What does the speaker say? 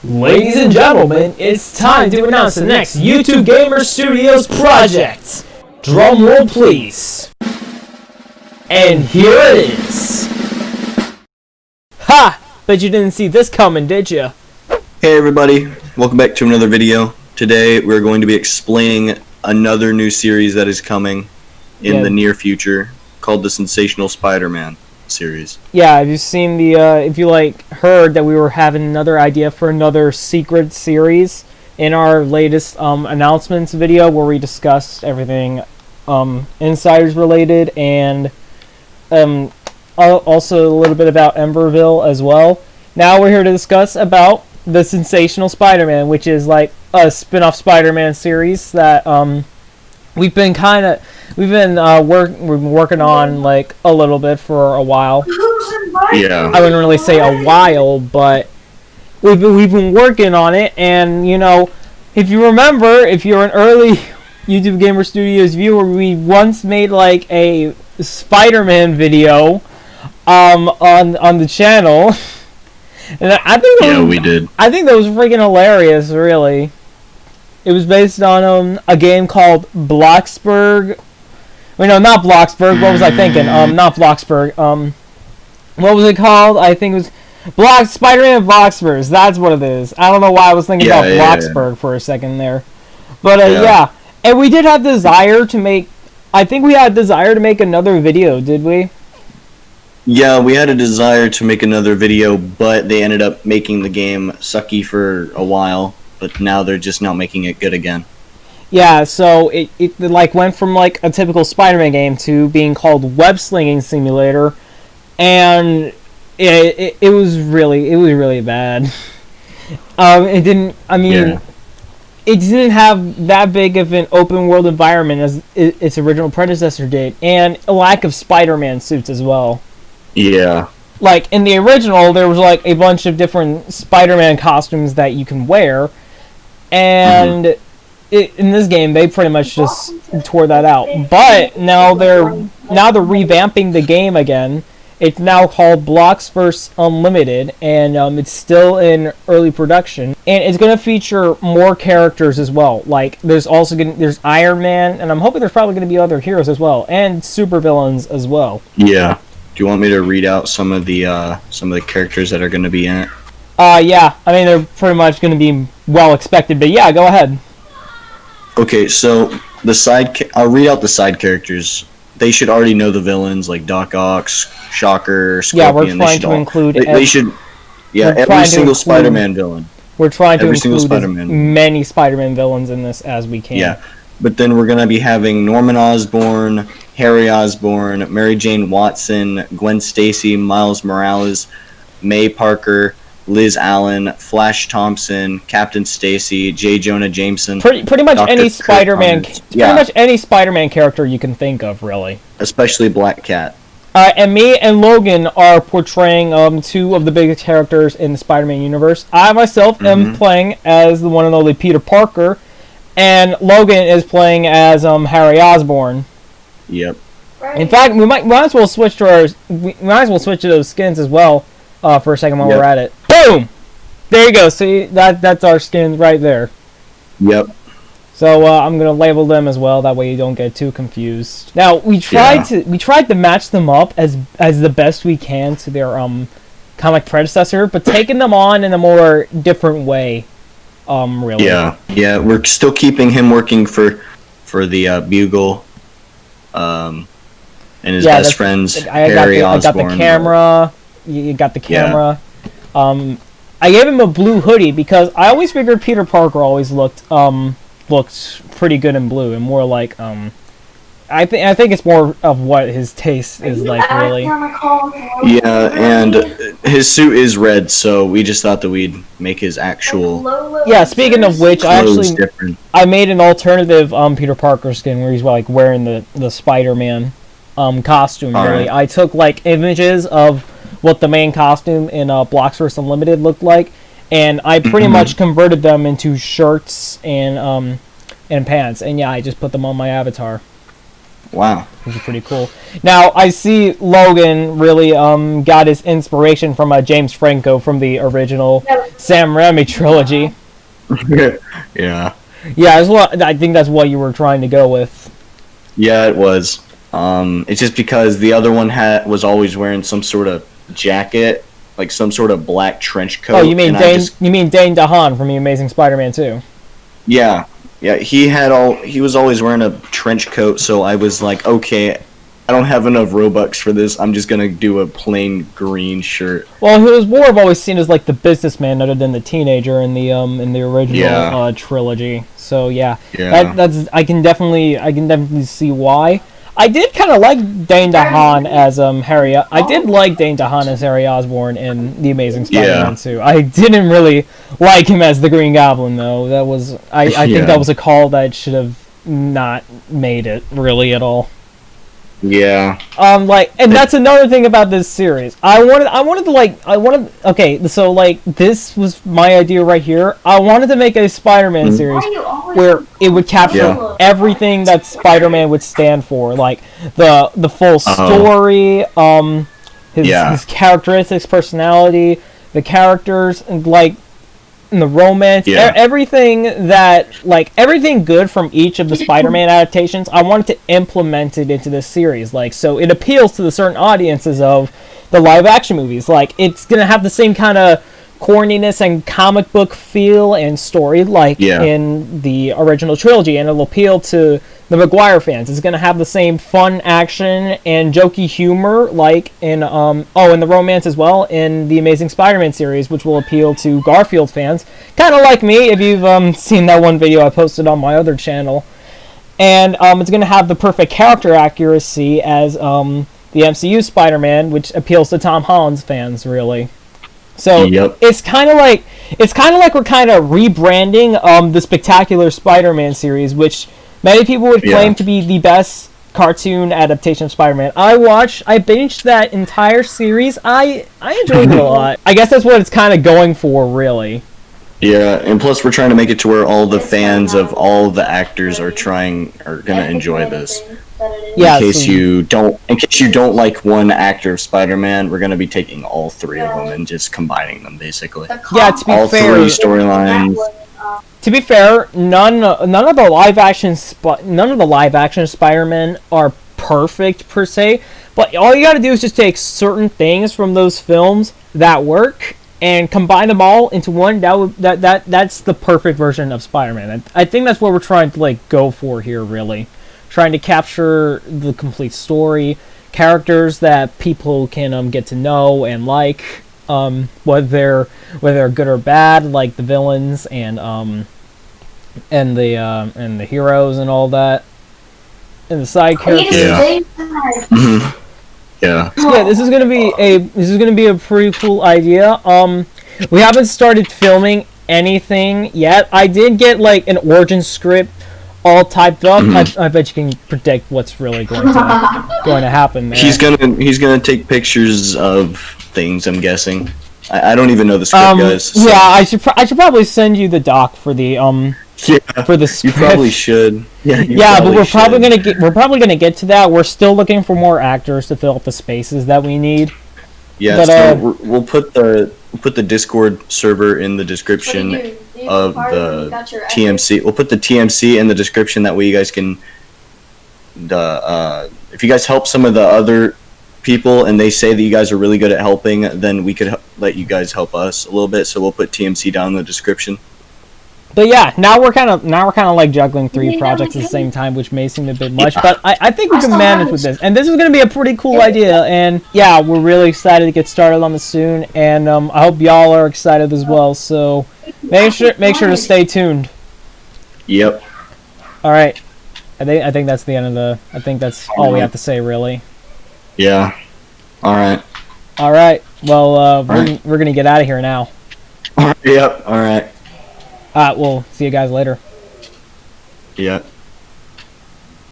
Ladies and gentlemen, it's time to announce the next YoutubeGamer Studios project. Drum roll, please. And here it is. Ha! Bet you didn't see this coming, did you? Hey everybody, welcome back to another video. Today we're going to be explaining another new series that is coming in the near future called the Sensational Spider-Man series. Yeah, have you seen the, if you heard that we were having another idea for another secret series in our latest announcements video where we discussed everything insiders related and also a little bit about Emberville as well. Now we're here to discuss about the Sensational Spider-Man, which is like a spin-off Spider-Man series that we've been working on like a little bit for a while. Yeah. I wouldn't really say a while, but we've been working on it, and you know, if you remember, if you're an early YoutubeGamer Studios viewer, we once made like a Spider-Man video on the channel. And I think we did. I think that was freaking hilarious, really. It was based on a game called Bloxburg. Wait, no, not Bloxburg. What was I thinking? Not Bloxburg. What was it called? I think it was Spider-Man Bloxburg. That's what it is. I don't know why I was thinking about Bloxburg for a second there. But yeah. And we did have desire to make. I think we had desire to make another video, did we? Yeah, we had a desire to make another video, but they ended up making the game sucky for a while. But now they're just not making it good again. Yeah, so it like went from like a typical Spider-Man game to being called Web Slinging Simulator, and it was really bad. It didn't. I mean, it didn't have that big of an open world environment as its original predecessor did, and a lack of Spider-Man suits as well. Yeah. Like in the original, there was like a bunch of different Spider-Man costumes that you can wear, and in this game they pretty much just tore that out. But now they're revamping the game again. It's now called Bloxverse Unlimited, and it's still in early production, and it's gonna feature more characters as well. Like there's Iron Man, and I'm hoping there's probably gonna be other heroes as well, and supervillains as well. Yeah. Do you want me to read out some of the characters that are going to be in it? Yeah. I mean, they're pretty much going to be well expected, but yeah, go ahead. Okay, so I'll read out the side characters. They should already know the villains like Doc Ock, Shocker, Scorpion. Yeah, we're trying to include. Every single Spider-Man villain. We're trying to include as many Spider-Man villains in this as we can. Yeah, but then we're going to be having Norman Osborn, Harry Osborn, Mary Jane Watson, Gwen Stacy, Miles Morales, May Parker, Liz Allen, Flash Thompson, Captain Stacy, J. Jonah Jameson. Pretty much any Spider-Man. Pretty much any Spider-Man character you can think of, really. Especially Black Cat. And me and Logan are portraying two of the biggest characters in the Spider-Man universe. I myself am playing as the one and only Peter Parker, and Logan is playing as Harry Osborn. Yep. In fact, we might as well switch to those skins as well for a second while we're at it. Boom! There you go. See, that's our skins right there. Yep. So I'm gonna label them as well. That way you don't get too confused. Now we tried to match them up as the best we can to their comic predecessor, but taking them on in a more different way. Really. Yeah. We're still keeping him working for the Bugle. And his best friends, Harry Osborn. I got the camera. You got the camera. Yeah. I gave him a blue hoodie because I always figured Peter Parker always looked pretty good in blue, and more like I think it's more of what his taste is like, really. Yeah, and his suit is red, so we just thought that we'd make his actual. Yeah, speaking of which, I made an alternative Peter Parker skin where he's like wearing the Spider-Man costume. Really, I took like images of what the main costume in Bloxverse Unlimited looked like, and I pretty much converted them into shirts and pants, and yeah, I just put them on my avatar. Wow. which is pretty cool. Now I see Logan really got his inspiration from James Franco from the original Sam Raimi trilogy. Yeah. Yeah, that's what I think. That's what you were trying to go with. Yeah, it was. It's just because the other one was always wearing some sort of jacket, like some sort of black trench coat. Oh, you mean and Dane? You mean Dane DeHaan from the Amazing Spider-Man 2? Yeah, yeah. He was always wearing a trench coat, so I was like, okay, I don't have enough Robux for this. I'm just gonna do a plain green shirt. Well, he was more of always seen as like the businessman, other than the teenager in the original trilogy. So yeah, Yeah. that's I can definitely see why. I did kind of like Dane DeHaan as Harry. I did like Dane DeHaan as Harry Osborn in the Amazing Spider-Man 2. I didn't really like him as the Green Goblin though. That was I think that was a call that should have not made it really at all. Yeah. And that's another thing about this series. Okay, so like this was my idea right here. I wanted to make a Spider-Man series where it would capture everything that Spider-Man would stand for, like the full story, his characteristics, personality, the characters, and like and the romance, everything good from each of the Spider-Man adaptations, I wanted to implement it into this series. Like, so it appeals to the certain audiences of the live-action movies. Like, it's gonna have the same kind of corniness and comic book feel and story like in the original trilogy, and it'll appeal to the Maguire fans. It's gonna have the same fun action and jokey humor like in and the romance as well in the Amazing Spider-Man series, which will appeal to Garfield fans, kind of like me if you've seen that one video I posted on my other channel. And it's gonna have the perfect character accuracy as the MCU Spider-Man, which appeals to Tom Holland's fans really. So it's kind of like we're kind of rebranding the Spectacular Spider-Man series, which many people would claim to be the best cartoon adaptation of Spider-Man. I binged that entire series. I enjoyed it a lot. I guess that's what it's kind of going for, really. Yeah, and plus we're trying to make it to where all the fans of all the actors are gonna enjoy this. Yeah, in case you don't like one actor of Spider-Man, we're gonna be taking all three of them and just combining them basically. Yeah, to be all fair, three storylines. To be fair, none of the live action Spider-Man are perfect per se, but all you got to do is just take certain things from those films that work and combine them all into one. That's the perfect version of Spider-Man. I think that's what we're trying to like go for here, really. Trying to capture the complete story, characters that people can get to know and like, whether they're good or bad, like the villains and the heroes and all that, and the side characters. Yeah. Yeah, this is gonna be a pretty cool idea. We haven't started filming anything yet. I did get like an origin script all typed up. I bet you can predict what's really going to happen there. He's gonna take pictures of things. I'm guessing. I don't even know the script, guys. So. Yeah, I should probably send you the doc for the for the script. You probably should. Yeah, but we're probably gonna get to that. We're still looking for more actors to fill up the spaces that we need. Yeah, so we'll put the Discord server in the description of the TMC. We'll put the TMC in the description, that way you guys can if you guys help some of the other people and they say that you guys are really good at helping, then we could let you guys help us a little bit. So we'll put TMC down in the description. But yeah, now we're kind of like juggling 3 projects at the same time, which may seem a bit much, but I think we can manage with this. And this is going to be a pretty cool idea, and yeah, we're really excited to get started on this soon, and I hope y'all are excited as well. So make sure to stay tuned. Yep. All right. I think that's the end of the. I think that's all we have to say, really. Yeah. All right. All right. Well, we're gonna get out of here now. Yep. All right. We'll see you guys later. Yeah.